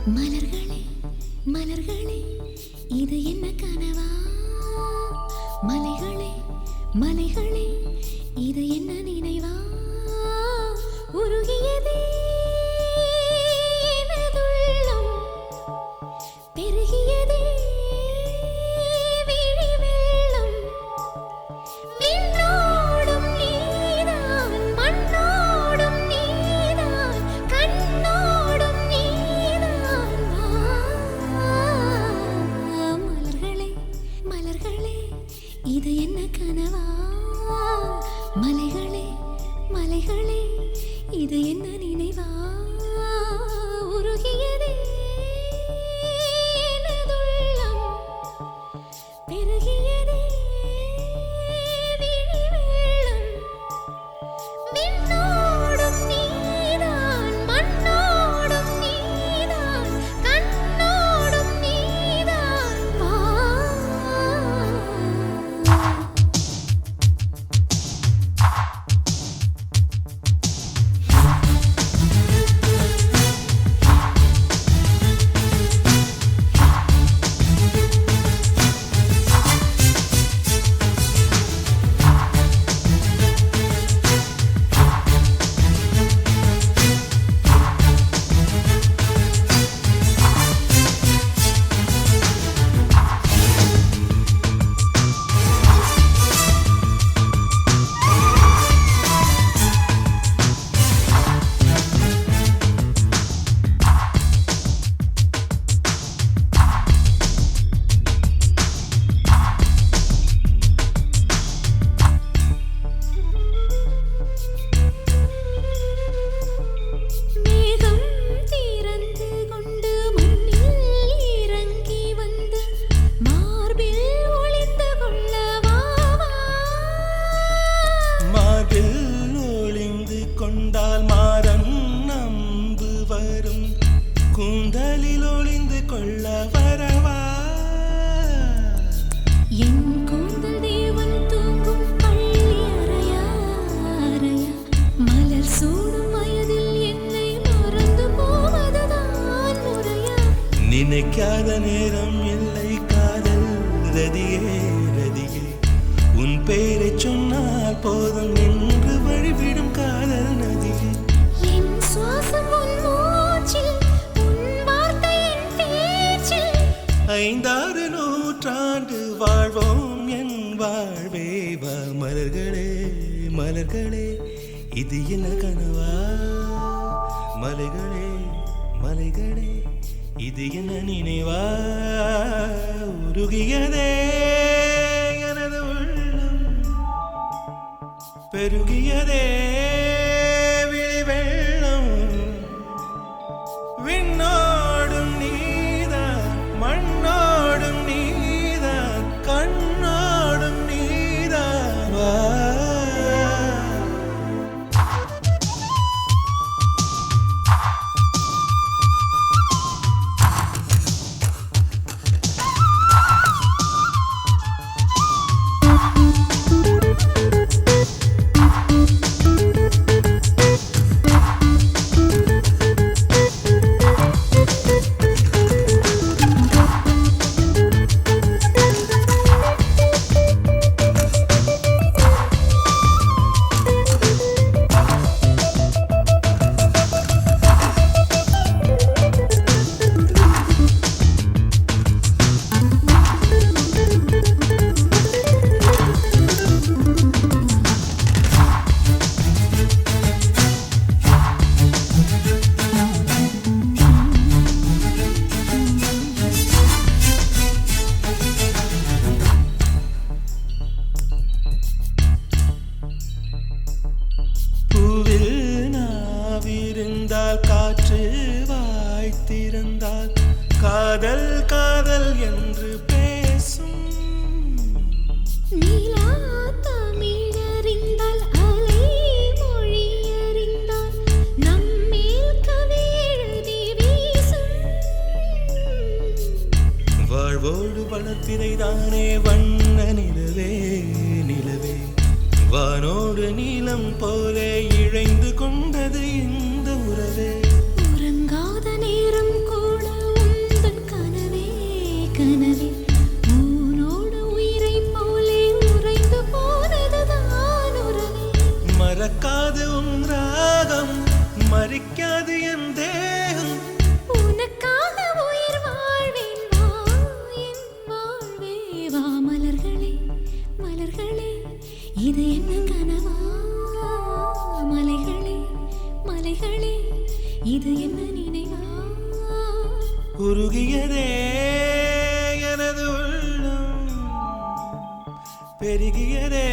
மலர்களே மலர்களே இது என்ன கனவா? மலைகளே மலைகளே இது என்ன நினைவா? உருகியதே எனதுள்ளம், பெருகியதே விழி வெள்ளம். விண்ணோடும் நீதான், மண்ணோடும் நீதான், கண்ணோடும் நீதான். மலர்களே மலர்களே இது என்ன கனவா? மலைகளே மலைகளே இது என்ன நினைவா? உருகியதே எனதுள்ளம், பெருகியதே விழி வெள்ளம். விண்ணோடும் நீதான், மண்ணோடும் நீதான், கண்ணோடும் நீதான். வா. மேகம் திறந்து கொண்டு மண்ணில் இறங்கி வந்து மார்பில் ஒளிந்து கொள்ளவா? மார்பில் ஒளிந்து கொண்டால் மாறன் நம்பு வரும், கூந்தலில் ஒளிந்து கொள்ள வரவா? என் கூந்தல் தேவன் தூங்கும் பள்ளி அறையா அறையா? மலர் சூடும் வயதில் என்னை மறந்து போவதுதான் முறையா? நினைக்காத நேரம் இல்லை காதல் ரதியே ரதியே, உன் பெயரை சொன்னால் போதும் என்று வழிவிடும் காதல் நதியே. என் சுவாசம் உன் மூச்சில், உன் வார்த்தை என் பேச்சில். 5-6 நூற்றாண்டு வாழ்வோம் என் வாழ்வே. வா மலர்களே மலர்களே இது என்ன கனவா? மலைகளே மலைகளே இது என்ன நினைவா? உருகியதே எனது உள்ளம், பெருகியதே விழி வெள்ளம். விண்ணோடும் நீதான், மண்ணோடும் நீதான், கண்ணோடும் நீதான். வா. பூவில் நாவிருந்தால் காற்று வாய்த்திருந்தால் காதல் காதல் என்று பேசும். நீலா தமிழறிந்தால் அலை மொழி அறிந்தால் நம்மேல் கவி எழுதி வீசும். வாழ்வோடு வளர்த்திரைதானே வண்ண நிலவே நிலவே, வானோடு நீலம் போலே இழைந்து கொண்டது இந்த உறவே. உறங்காத நேரம் கூட மறிக்காது என் தேகம். உனக்காக உயிர் வாழ்வேன் வா என் வாழ்வே வா மலர்களே மலர்களே இது என்ன கனவா மலைகளே மலைகளே இது என்ன நினைவா உருகியதே எனது உள்ளம் பெருகியதே